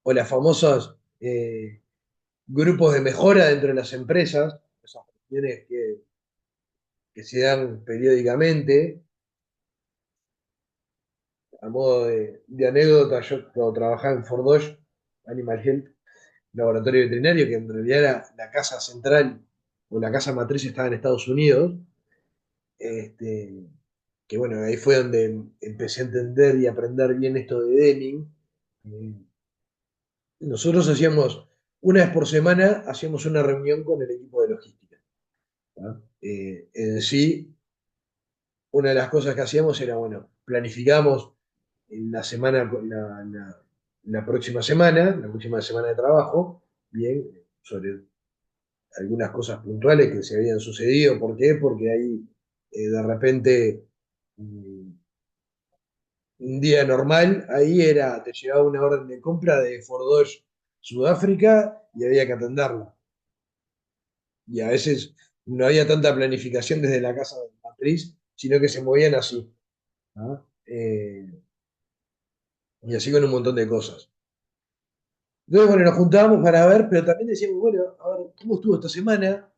O las famosas grupos de mejora dentro de las empresas, esas cuestiones que se dan periódicamente. A modo de anécdota, yo cuando trabajaba en Fordosh, Animal Health, laboratorio veterinario, que en realidad era la casa central o la casa matriz estaba en Estados Unidos, este, que bueno, ahí fue donde empecé a entender y aprender bien esto de Deming. Eh, Nosotros hacíamos, una vez por semana, hacíamos una reunión con el equipo de logística. ¿Tá? En sí, una de las cosas que hacíamos era, bueno, planificamos en la semana, la próxima semana de trabajo, bien, sobre algunas cosas puntuales que se habían sucedido. ¿Por qué? Porque ahí de repente mm, un día normal, ahí era, te llegaba una orden de compra de Fordosh Sudáfrica y había que atenderla. Y a veces no había tanta planificación desde la casa de matriz, sino que se movían así. ¿Ah? Y así con un montón de cosas. Entonces, bueno, nos juntábamos para ver, pero también decíamos, bueno, a ver, ¿cómo estuvo esta semana?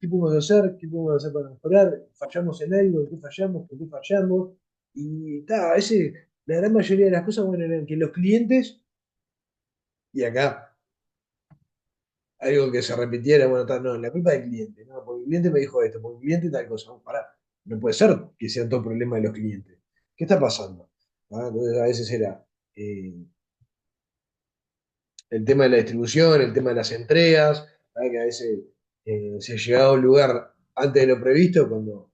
¿Qué podemos hacer? ¿Qué podemos hacer para mejorar? ¿Fallamos en algo? ¿En qué fallamos? ¿Por qué fallamos? Y ta, la gran mayoría de las cosas, bueno, eran que los clientes, y acá algo que se repitiera, bueno, ta, no, la culpa del cliente, no, porque el cliente me dijo esto, porque el cliente tal cosa, no, pará, no puede ser que sean todo problema de los clientes. ¿Qué está pasando? ¿Ah? Entonces a veces era el tema de la distribución, el tema de las entregas, ¿sabes? Que a veces se llegaba a un lugar antes de lo previsto, cuando,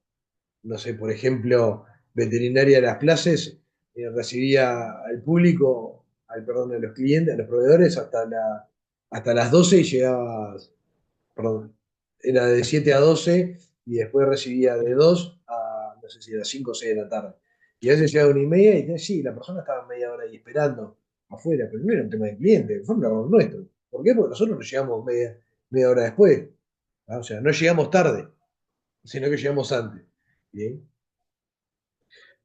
no sé, por ejemplo, Veterinaria de las Plazas recibía al público, perdón, a los clientes, a los proveedores, hasta las 12 y llegaba, perdón, era de 7 a 12 y después recibía de 2 a, no sé si era 5 o 6 de la tarde. Y a veces llegaba 1:30 y sí, la persona estaba media hora ahí esperando afuera, pero no era un tema de cliente, fue un error nuestro. ¿Por qué? Porque nosotros no llegamos media hora después. ¿Ah? O sea, no llegamos tarde, sino que llegamos antes. Bien.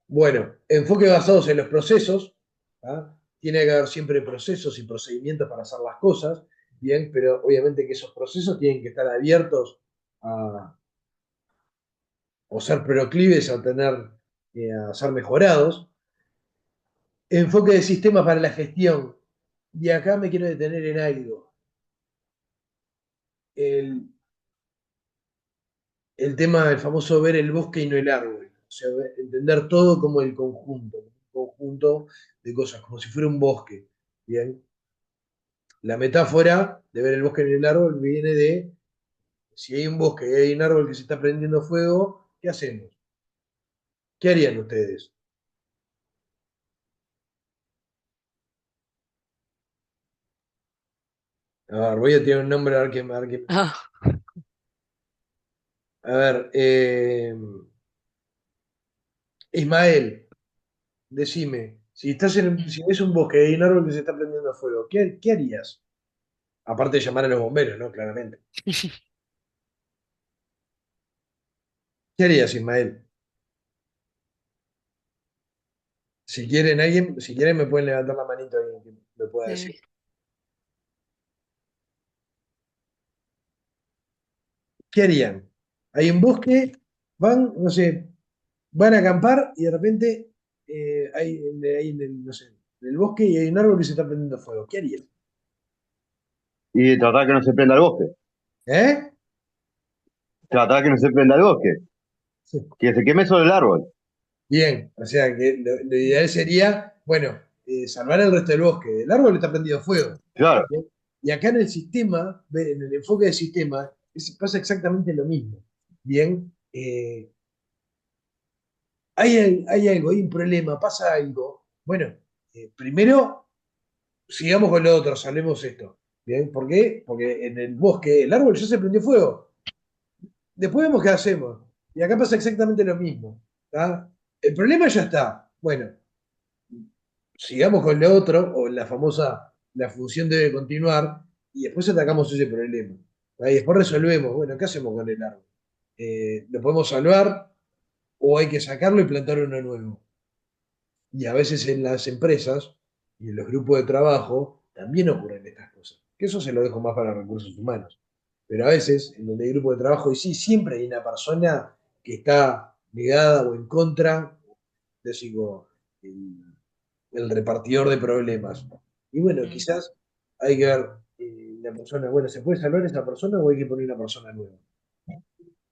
Bueno, enfoque basados en los procesos. ¿Ah? Tiene que haber siempre procesos y procedimientos para hacer las cosas. Bien, pero obviamente que esos procesos tienen que estar abiertos a, o ser proclives a a ser mejorados. Enfoque de sistemas para la gestión. Y acá me quiero detener en algo. El, el tema del famoso ver el bosque y no el árbol. O sea, entender todo como el conjunto, un conjunto de cosas, como si fuera un bosque. Bien. La metáfora de ver el bosque y no el árbol viene de si hay un bosque y hay un árbol que se está prendiendo fuego, ¿Qué hacemos? ¿Qué harían ustedes? A ver, voy a tirar un nombre a ver qué. Ah, A ver, Ismael, decime, si ves un bosque y hay un árbol que se está prendiendo fuego, ¿qué harías? Aparte de llamar a los bomberos, ¿no? Claramente. ¿Qué harías, Ismael? Si quieren me pueden levantar la manito alguien que me pueda decir. sí. ¿Qué harían? Hay un bosque, van, no sé, van a acampar y de repente hay no sé, en el bosque y hay un árbol que se está prendiendo fuego. ¿Qué harían? Y tratar que no se prenda el bosque. ¿Eh? Tratar que no se prenda el bosque. Sí. Que se queme solo el árbol. Bien, o sea que lo ideal sería, bueno, salvar el resto del bosque. El árbol está prendido fuego. Claro. ¿Bien? Y acá en el sistema, en el enfoque del sistema, pasa exactamente lo mismo. Bien, hay algo, hay un problema, pasa algo. Bueno, primero sigamos con lo otro, salvemos esto. ¿Bien? ¿Por qué? Porque en el bosque el árbol ya se prendió fuego. Después vemos qué hacemos. Y acá pasa exactamente lo mismo. ¿Tá? El problema ya está. Bueno, sigamos con lo otro, o la famosa, la función debe continuar, y después atacamos ese problema. ¿Tá? Y después resolvemos, bueno, ¿qué hacemos con el árbol? ¿Lo podemos salvar o hay que sacarlo y plantar uno nuevo? Y a veces en las empresas y en los grupos de trabajo también ocurren estas cosas. Que eso se lo dejo más para recursos humanos. Pero a veces, en donde hay grupos de trabajo, y sí, siempre hay una persona que está negada o en contra, digo, el, el repartidor de problemas. Y bueno, Mm. quizás hay que ver la persona, bueno, ¿se puede salvar esa persona o hay que poner una persona nueva?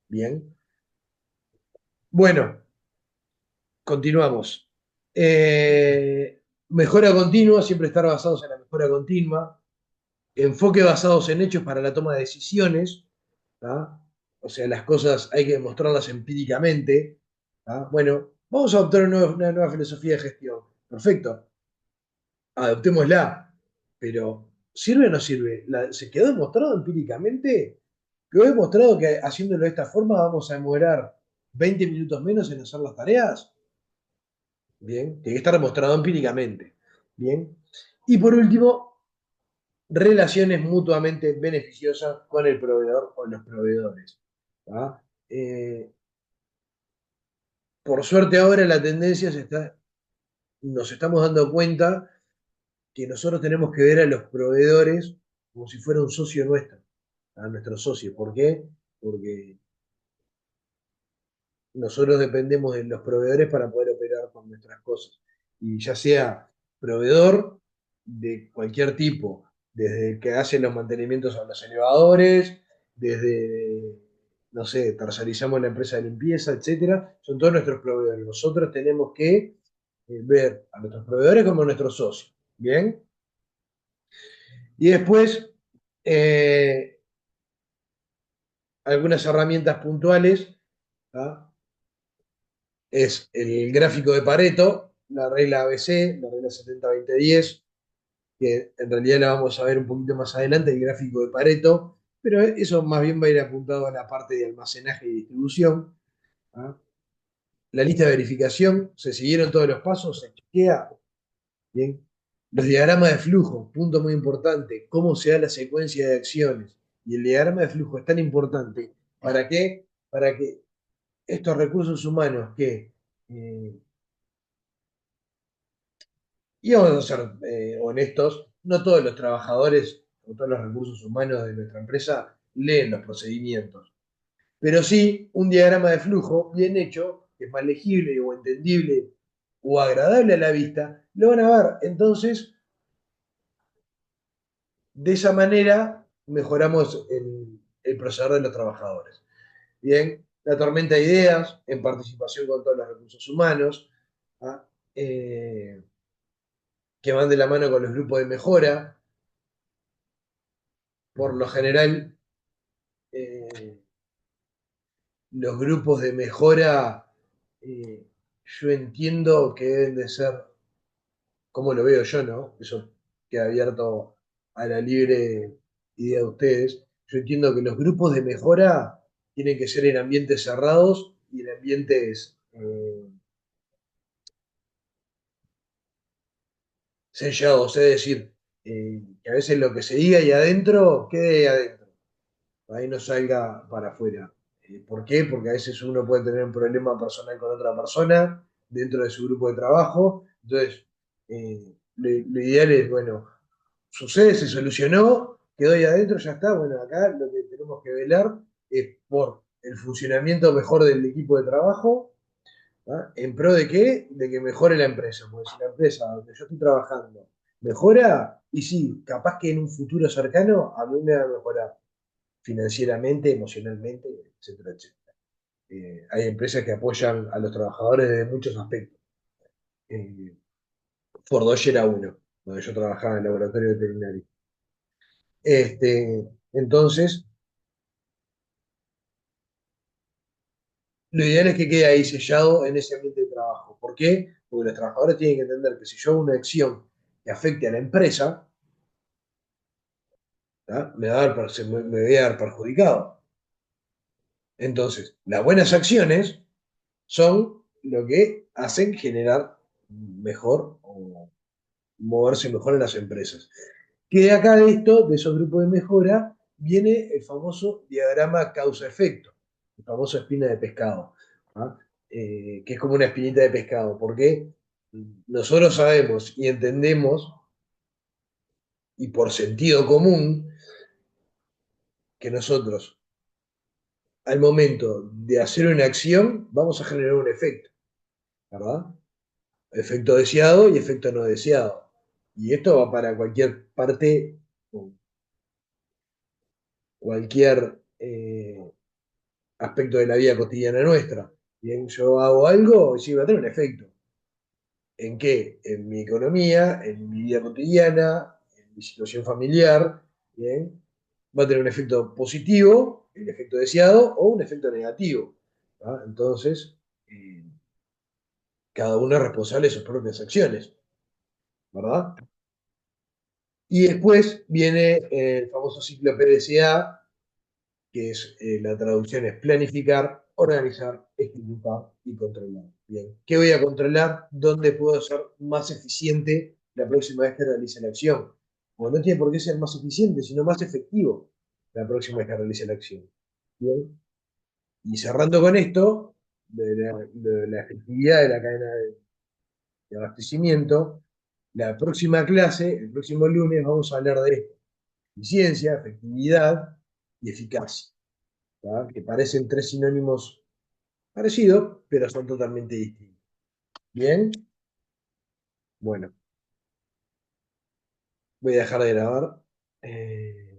Bien. Bueno, continuamos. Mejora continua, siempre estar basados en la mejora continua. Enfoque basados en hechos para la toma de decisiones. ¿Tá? O sea, las cosas hay que demostrarlas empíricamente. ¿Tá? Bueno, vamos a adoptar una nueva filosofía de gestión. Perfecto, adoptémosla. Pero, ¿sirve o no sirve? ¿Se quedó demostrado empíricamente? ¿Quedó demostrado que haciéndolo de esta forma vamos a demorar 20 minutos menos en hacer las tareas? Bien, tiene que estar demostrado empíricamente. Bien. Y por último, relaciones mutuamente beneficiosas con el proveedor o los proveedores. ¿Tá? Por suerte ahora la tendencia nos estamos dando cuenta que nosotros tenemos que ver a los proveedores como si fuera un socio nuestro, a nuestro socio. ¿Por qué? Porque nosotros dependemos de los proveedores para poder operar con nuestras cosas. Y ya sea proveedor de cualquier tipo, desde el que hace los mantenimientos a los elevadores, desde, no sé, tercerizamos la empresa de limpieza, etcétera, son todos nuestros proveedores. Nosotros tenemos que ver a nuestros proveedores como nuestros socios. ¿Bien? Y después, eh, algunas herramientas puntuales. ¿Tá? Es el gráfico de Pareto, la regla ABC, la regla 70-20-10, que en realidad la vamos a ver un poquito más adelante, el gráfico de Pareto, pero eso más bien va a ir apuntado a la parte de almacenaje y distribución. ¿Ah? La lista de verificación, se siguieron todos los pasos, se chequea. Bien. Los diagramas de flujo, punto muy importante, cómo se da la secuencia de acciones. Y el diagrama de flujo es tan importante. ¿Para qué? Para que estos recursos humanos que y vamos a ser honestos, no todos los trabajadores o todos los recursos humanos de nuestra empresa leen los procedimientos, pero sí un diagrama de flujo bien hecho, que es más legible o entendible o agradable a la vista, lo van a ver. Entonces, de esa manera mejoramos el proceder de los trabajadores. Bien, la tormenta de ideas en participación con todos los recursos humanos. ¿Ah? Que van de la mano con los grupos de mejora. Por lo general, eh, los grupos de mejora, yo entiendo que deben de ser, como lo veo yo, ¿no? Eso queda abierto a la libre idea de ustedes. Yo entiendo que los grupos de mejora tienen que ser en ambientes cerrados y en ambientes sellados, es decir, que a veces lo que se diga ahí adentro quede ahí adentro, ahí no salga para afuera. ¿Por qué? Porque a veces uno puede tener un problema personal con otra persona dentro de su grupo de trabajo, entonces lo ideal es, bueno, sucede, se solucionó, quedó ahí adentro, ya está. Bueno, acá lo que tenemos que velar es por el funcionamiento mejor del equipo de trabajo. ¿Ah? ¿En pro de qué? De que mejore la empresa. Porque si la empresa donde yo estoy trabajando mejora, y sí, capaz que en un futuro cercano a mí me va a mejorar financieramente, emocionalmente, etcétera, etcétera. Hay empresas que apoyan a los trabajadores desde muchos aspectos. Eh, Fordosh era uno, donde yo trabajaba en el laboratorio veterinario. Entonces, lo ideal es que quede ahí sellado en ese ambiente de trabajo. ¿Por qué? Porque los trabajadores tienen que entender que si yo hago una acción que afecte a la empresa, ¿tá? Me voy a ver perjudicado. Entonces, las buenas acciones son lo que hacen generar mejor o moverse mejor en las empresas. Que de acá de esto, de esos grupos de mejora, viene el famoso diagrama causa-efecto, el famoso espina de pescado, ¿ah? Que es como una espinita de pescado, porque nosotros sabemos y entendemos, y por sentido común, que nosotros al momento de hacer una acción vamos a generar un efecto, ¿verdad? Efecto deseado y efecto no deseado. Y esto va para cualquier parte, cualquier aspecto de la vida cotidiana nuestra. Bien, yo hago algo y sí va a tener un efecto. ¿En qué? En mi economía, en mi vida cotidiana, en mi situación familiar. Bien, va a tener un efecto positivo, el efecto deseado, o un efecto negativo. ¿Ah? Entonces, eh, cada uno es responsable de sus propias acciones, ¿verdad? Y después viene el famoso ciclo PDCA, que es la traducción es planificar, organizar, ejecutar y controlar. Bien, ¿qué voy a controlar? ¿Dónde puedo ser más eficiente la próxima vez que realice la acción? Bueno, no tiene por qué ser más eficiente, sino más efectivo la próxima vez que realice la acción. Bien, y cerrando con esto, de la efectividad de la cadena de abastecimiento, la próxima clase, el próximo lunes, vamos a hablar de esto: eficiencia, efectividad y eficacia. ¿Tá? Que parecen tres sinónimos parecidos, pero son totalmente distintos. Bien, bueno, voy a dejar de grabar.